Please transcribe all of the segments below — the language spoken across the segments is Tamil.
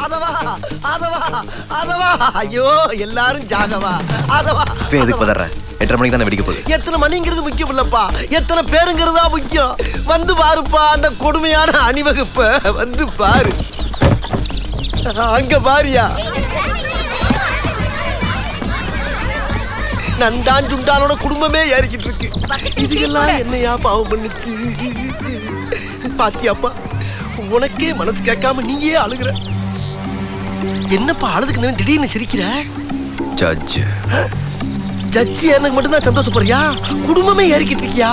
ஆதவா ஆதவா ஆதவா ஐயோ எல்லாரும் ஜாகவா ஆதவா எதுக்கு பதற 8:30 மணிக்கு தானே வெடிக்க போகுது. எத்தனை மணிங்கிறது முக்கியம் இல்லப்பா, எத்தனை பேருங்கிறது தான் முக்கியம். வந்து பாருப்பா அந்த கொடுமையான அணிவகுப்ப வந்து பாரு. அங்க பாரியா நண்டான் சுண்டானோட குடும்பமே ஏறிக்கிட்டு இருக்கு. இதுக்கெல்லாம் என்னையா பாவம் பண்ணுச்சு பாத்தியாப்பா? உனக்கே மனசு கேட்காம நீயே அழுகுற. என்னப்பா அழுதுக்கு திடீர்னு சிரிக்கிற? ஜட்ஜ் ஜட்ஜி எனக்கு மட்டும்தான் சந்தோஷப்படுறியா? குடும்பமே ஏறிக்கிட்டு இருக்கியா?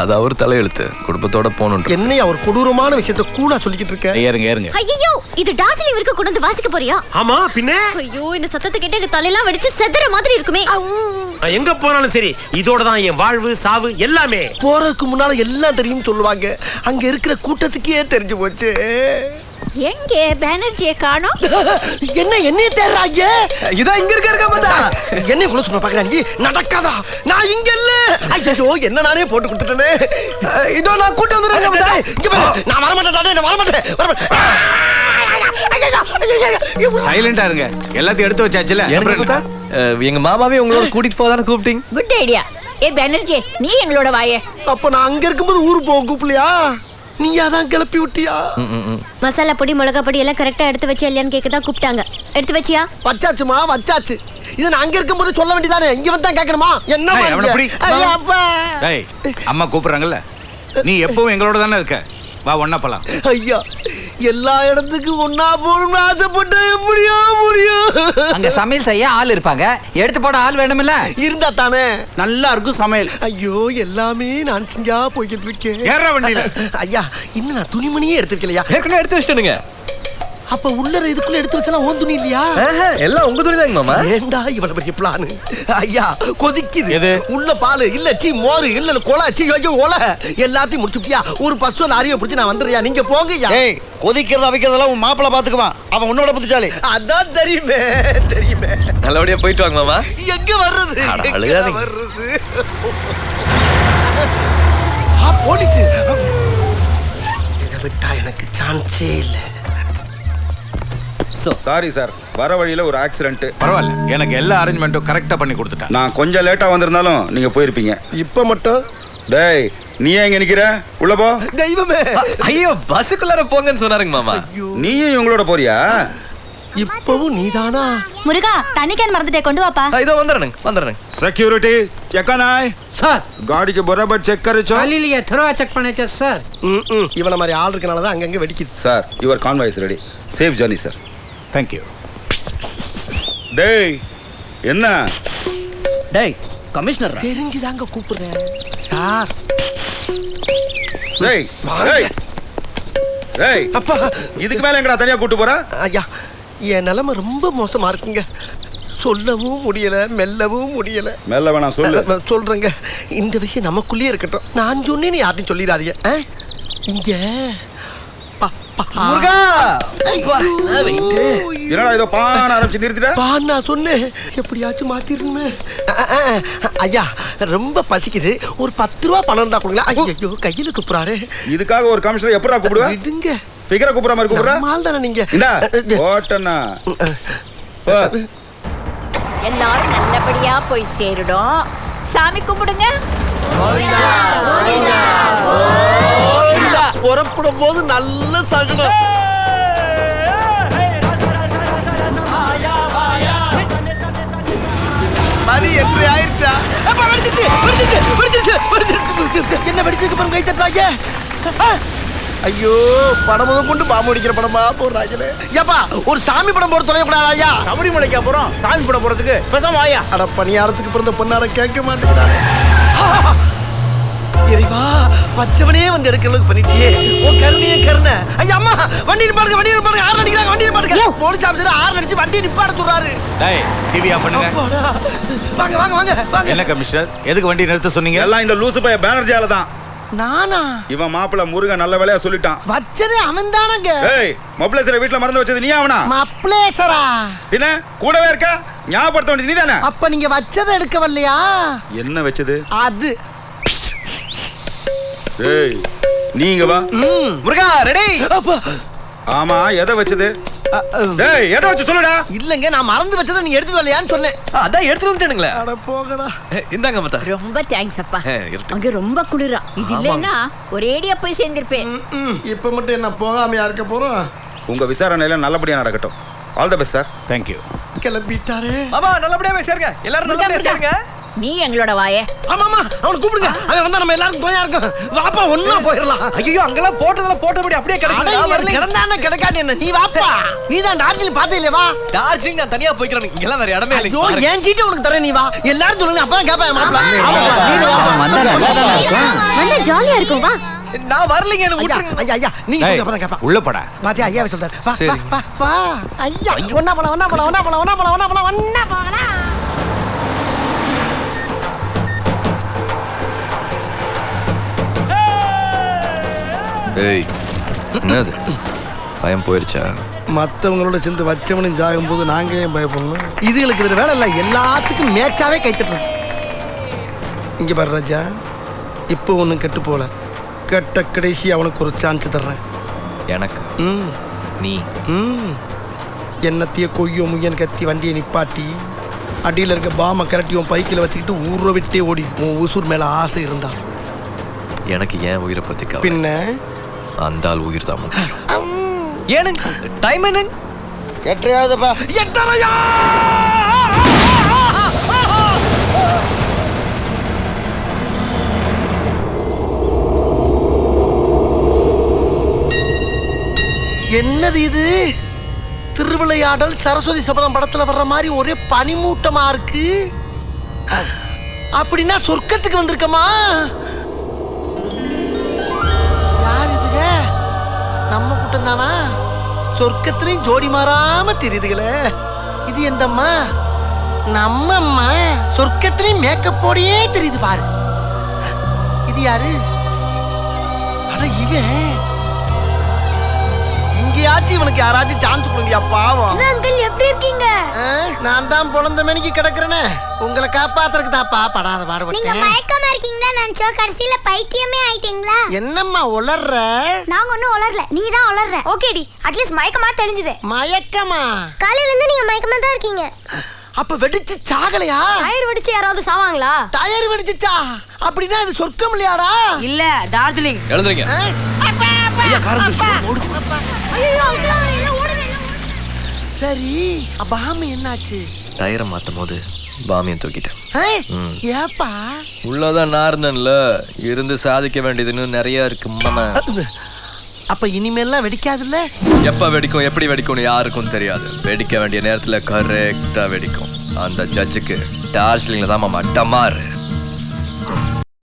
அது அவர் தலையெழுத்து, குடும்பத்தோட போகணும். என்னையா ஒரு கொடூரமான விஷயத்தை கூலா சொல்லிக்கிட்டு இருக்க? ஏறுங்க ஏறுங்க. ஐயோ இது டார்ஜிலிங் வரைக்கும் கொண்டு வந்து வாசிக்க போறியா? ஆமா பின்ன. ஐயோ இந்த சத்தத்தை கேட்டு எங்க தலையெல்லாம் வெடிச்சு செதற மாதிரி இருக்குமே. எங்க போனாலும் சரி இதோட தான் என் வாழ்வு சாவு எல்லாமே. போறதுக்கு முன்னால எல்லாம் தெரியும் சொல்லுவாங்க, அங்க இருக்கிற கூட்டத்துக்கே தெரிஞ்சு போச்சு. எங்க பானர்ஜியை காணோம்? என்ன என்னைய தேடுறாங்க? இதான் இங்க இருக்க மாட்டா. என்னைய கூட சொல்ல பாக்குறேன். நீ நடக்காதா? நான் இங்க இல்ல. ஐயோ என்ன நானே போட்டு கொடுத்துட்டேனே. இதோ நான் கூட்டி வந்துறேன் மாட்டா. இங்க பாரு நான் வர மாட்டேன். நான் வர மாட்டேன். சைலண்டா இருங்க. எல்லாத்தையும் எடுத்து வச்சாச்சுல. எங்க மாமாவே உங்களோட கூட்டிட்டு போதானே கூப்பிட்டீங்க. Good idea. ஏ பானர்ஜி நீ எங்களோட வாயே. அப்ப நான் அங்க இருக்கும்போது ஊரு போக கூப்பிடலையா? நீயா தான் கிளப்பி விட்டியா? மசாலா பொடி மிளகா பொடி எல்லாம் கரெக்டா எடுத்து வச்சியா இல்லையான்னு கேட்க தான் கூப்பிட்டாங்க. எடுத்து வச்சியா? வச்சாச்சுமா வச்சாச்சு. இதை நான் அங்க இருக்கும்போது சொல்ல வேண்டியதானே, இங்க வந்து தான் கேட்கணுமா? என்ன அம்மா கூப்பிடுறாங்கல்ல, நீ எப்பவும் எங்களோட தானே இருக்க. வா ஒன்னா போலாம். ஐயா எல்லா இடத்துக்கும் ஒன்னா போகணும்னு ஆசைப்பட்ட எப்படியா முடியும்? அங்க சமையல் செய்ய ஆள் இருப்பாங்க, எடுத்து போட ஆள் வேணும்ல. இருந்தா தானே நல்லா இருக்கும் சமையல். ஐயோ எல்லாமே நான் செஞ்சா போய்கிட்டு இருக்கேன். ஏற வண்டியில. ஐயா இன்னும் நான் துணிமணியே எடுத்து வைக்கலையா? ஏற்கனவே எடுத்து வச்சிட்டேனுங்க. அப்ப உள்ளற இதுக்குள்ள எடுத்து வச்சலாம் ஓன் துணி இல்லையா? எல்லாம் உங்க துணி தாங்க மாமா. ஏண்டா இவ்வளவு பெரிய பிளான்? ஐயா கொதிக்குது. எது? உள்ள பால் இல்ல சீ மோர் இல்ல கொலை சீ ஒல எல்லாத்தையும் முடிச்சுட்டியா? ஒரு பஸ்ஸோ லாரியோ பிடிச்சி நான் வந்துடுறியா? நீங்க போங்கய்யா. ஏய் கொதிக்கிறது அவைக்கிறதெல்லாம் உன் மாப்பிள்ள பாத்துக்குவான். அவன் உன்னோட புத்திசாலி. அதான் தெரியுமே தெரியுமே. நல்லபடியா போயிட்டு வாங்க மாமா. எங்க வர்றது? அழுகாதீங்க. வர்றது போலீஸ். இதை விட்டா எனக்கு சான்ஸே இல்லை. சாரி சார், வர வழியில ஒரு ஆக்சிடென்ட். பரவாயில்ல, எனக்கு எல்லா அரேஞ்ச்மெண்ட்டும் கரெக்டா பண்ணி கொடுத்துட்டேன். நான் கொஞ்சம் லேட்டா வந்திருந்தாலும் நீங்க போயிருப்பீங்க. இப்ப மட்டும் டேய் நீ எங்க நிக்கிற? உள்ள போ. தெய்வமே. ஐயோ பஸ்ஸுக்குள்ளார போங்கன்னு சொன்னாருங்க மாமா. நீயும் இவங்களோட போறியா? இப்பவும் நீதானா? முருகா தண்ணி கேன் மறந்துட்டே கொண்டு வாப்பா. இதோ வந்துறேன். सिक्योरिटी चेक नाय सर गाड़ी के बराबर चेक करे छो. खाली लिए थोड़ा चेक பண்ணே சார். இவன மாதிரி ஆள் இருக்கனால தான் அங்கங்க வெடிக்குது. Sir your convoy is ready. Safe journey sir. Thank you. டேய் என்ன? டேய் கமிஷனர் தெரிஞ்சுதாங்க கூப்பிடுறேன் சார். டேய் டேய் டேய் அப்பா இதுக்கு மேல எங்கடா தனியா கூட்டி போற? ஐயா என் நிலைமை ரொம்ப மோசமா இருக்குங்க. சொல்லவும் முடியல மெல்லவும் முடியல. மெல்ல வேணாம் சொல்லு. சொல்றேங்க, இந்த விஷயம் நமக்குள்ளேயே இருக்கட்டும். நான் சொன்னேன்னு யார்ட்டையும் சொல்லிடாதீங்க. இங்க முருகா என்னடா இதோ பான ஆரம்பிச்சு நிறுத்திட்ட? பான் நான் சொன்னேன் எப்படியாச்சும் மாத்திரணுமே. ஐயா ரொம்ப பசிக்குது, ஒரு 10 ரூபா பணம் இருந்தா கொடுங்களா? ஐயோ கையில துப்புறாரு. இதுக்காக ஒரு கமிஷனர் எப்படா கூப்பிடுவ? விடுங்க. ஃபிகரா கூப்பிடுற மாதிரி கூப்பிடுற? மால் தானே நீங்க. இந்தா ஓட்டனா. எல்லாரும் நல்லபடியா போய் சேருடும். சாமி கும்பிடுங்க. புறப்படும் போது நல்ல சகுனம். மணி 8 ஆயிடுச்சா? என்ன வெடிச்சதுக்கு அப்புறம் கை தட்டுறாங்க? ஐயோ படம் முதல் கொண்டு பாம்பு அடிக்கிற படமா போடுறாங்களே. ஏப்பா ஒரு சாமி படம் போட தொலைய கூடாது ஐயா. சபரிமலைக்கா போறோம், சாமி படம் போறதுக்கு பேசாம வாயா. அட பணியாரத்துக்கு பிறந்த பொண்ணார கேட்க மாட்டேங்கிறானே. இறைவா பச்சவனே வந்து எடுக்கிறதுக்கு பண்ணிட்டியே, உன் கருணையே கருணை. ஐயா அம்மா வண்டி நிப்பாடுங்க. ஆறு அடிக்கிறாங்க, வண்டி நிப்பாடுங்க. போலீஸ் ஆபீசர் ஆறு அடிச்சு வண்டி நிப்பாட சொல்றாரு. டேய் டிவி ஆஃப் பண்ணுங்க. வாங்க. என்ன கமிஷனர் எதுக்கு வண்டி நிறுத்த சொன்னீங்க? எல்லாம் இந்த லூசு பைய பேனர்ஜியால தான். நானா? இவன் மாப்பிள்ள முருகன் நல்ல வேலையா சொல்லிட்டான். வச்சதே அவன் தானங்க. ஏய் மப்ளேசரை வீட்ல மறந்து வச்சது நீ அவனா? மப்ளேசரா? பின்ன கூடவே இருக்க, ஞாபகப்படுத்த வேண்டியது நீதானே. அப்ப நீங்க வச்சதை எடுக்க வரலையா? என்ன வச்சது? அது ஏய் நீங்க வா. முருகா ரெடி. அப்பா ஆமா எதை வச்சது டேய் எதை வச்சு சொல்லுடா. இல்லங்க நான் மறந்து வச்சதை நீங்க எடுத்து வரலையான்னு சொன்னேன். அதான் எடுத்துட்டு வந்துட்டேனுங்களே. அட போகடா. இந்தாங்க மத்தா. ரொம்ப தேங்க்ஸ் அப்பா. இருக்கட்டும். அங்க ரொம்ப குளிரா. இது இல்லைன்னா ஒரேடியா போய் சேர்ந்திருப்பேன். இப்ப மட்டும் என்ன போகாமையா இருக்க போறோம்? உங்க விசாரணையில நல்லபடியா நடக்கட்டும். All the best sir. Thank you. கிளம்பிட்டாரு. மாமா நல்லபடியா போய் சேருங்க. எல்லாரும் நல்லபடியா சேருங்க. நீ எங்களோட வாயே. ஆமாமா அவனை கூப்பிடுங்க. அவன் வந்தா நம்ம எல்லாரும் துணையா இருக்கும். வாப்பா ஒண்ணா போயிடலாம். ஐயோ அங்கெல்லாம் போட்டபடி அப்படியே கிடக்கு. கிடந்தானே கிடக்காது என்ன? நீ வாப்பா. நீ தான் டார்ஜிலிங் பார்த்தே இல்லையா? வா. டார்ஜிலிங் நான் தனியா போய்க்கிறேன். இங்கெல்லாம் வேற இடமே ஐயோ இல்லை. ஏன் சீட்டு உனக்கு தரேன். நீ வா. எல்லாரும் சொல்லுங்க அப்பதான் கேட்பேன் மாப்பிள்ளை. வந்தா ஜாலியா இருக்கும் வா. நான் வரலைங்க. என்ன ஐயா விட்டுருங்க. ஐயா ஐயா நீங்க ஏய், சொல்லுங்க அப்பதான் கேட்பேன். உள்ள போடா. பாத்தியா ஐயா சொல்றாரு. வா சரி. வா வா ஐயா ஒண்ணா போலாம் ஒண்ணா போலாம் ஒண்ணா போலாம் ஒண்ணா போலாம் ஒண்ணா போலாம் ஒண்ணா போலாம். ஏய் என்னது பயம் போயிருச்சா? மற்றவங்களோட சேர்ந்து வச்சவனும் ஜாகும் போது நாங்க ஏன் பயப்படணும்? இதுகளுக்கு வேற வேலை இல்லை. எல்லாத்துக்கும் மேட்சாவே கைத்தட்டுறோம். இங்க பாரு ராஜா, இப்போ ஒன்றும் கெட்டு போல. கெட்ட கடைசி அவனுக்கு ஒரு சான்ஸ் தர்றேன். எனக்கு ம் நீ ம் என்னத்தைய கொய்யோ முய்யன் கத்தி வண்டியை நிப்பாட்டி அடியில் இருக்க பாமை கரட்டி உன் பைக்கில் வச்சுக்கிட்டு ஊரை விட்டே ஓடி உன் உசூர் மேலே ஆசை இருந்தா எனக்கு ஏன் உயிரை பத்தி கவலை. பின்ன அந்த ஆள் உயிர் தான் முக்கியம். ஏனுங்க டைம் என்னங்க? எட்டையாவதுப்பா. எட்டரையா என்னது இது? திருவிளையாடல் சரஸ்வதி சபதம் படத்துல வர்ற மாதிரி ஒரே பனிமூட்டமா இருக்கு. அப்படின்னா சொர்க்கத்துக்கு வந்திருக்கமா? யார் இதுங்க? நம்ம கூட்டம் தானா? சொர்க்கத்திலையும் ஜோடி மாறாம தெரியுதுங்களே. இது எந்தம்மா? நம்ம அம்மா. சொர்க்கத்திலையும் மேக்கப்போடையே தெரியுது பாரு. இது யாரு? அட இவன். இங்கேயாச்சும் இவனுக்கு யாராச்சும் சான்ஸ் கொடுங்கயா பாவம். அங்கிள் எப்படி இருக்கீங்க? நான் தான் பிறந்த மணிக்கு கிடக்குறேனே. உங்களை காப்பாத்துறதுக்கு தான்ப்பா படாத நீங்க பாடுபட்டேன். மயக்கமா இருக்கீங்களா நினைச்சோம். கடைசியில பைத்தியமே ஆயிட்டீங்களா? என்னம்மா உளர்ற? நாங்க ஒன்னும் உளரல. நீ தான் உளர்ற. ஓகேடி, அட்லீஸ்ட் மயக்கமா தெரிஞ்சது. மயக்கமா? காலையில இருந்து நீங்க மயக்கமா தான் இருக்கீங்க. அப்ப வெடிச்சு சாகலையா? டயர் வெடிச்சு யாராவது சாவாங்களா? டயர் வெடிச்சுச்சா? அப்படின்னா இது சொர்க்கம் இல்லையாடா? இல்ல டார்ஜிலிங். எழுந்துறீங்க. ஐயா காரம் ஓடு. ஐயோ எல்லாம் ஓடுங்க. சரி பாமி என்னாச்சு? டயரை மாத்தும் போது பாமியம் தூக்கிட்டேன். ஏப்பா? உள்ளதான் நார்ந்தன்ல இருந்து சாதிக்க வேண்டியதுன்னு நிறைய இருக்கு மாமா. அப்ப இனிமேல்லாம் வெடிக்காதுல்ல? எப்ப வெடிக்கும் எப்படி வெடிக்கும்னு யாருக்கும் தெரியாது. வெடிக்க வேண்டிய நேரத்துல கரெக்டா வெடிக்கும். அந்த ஜட்ஜுக்கு டார்ஜிலிங்ல தான் மாமா டமாரு.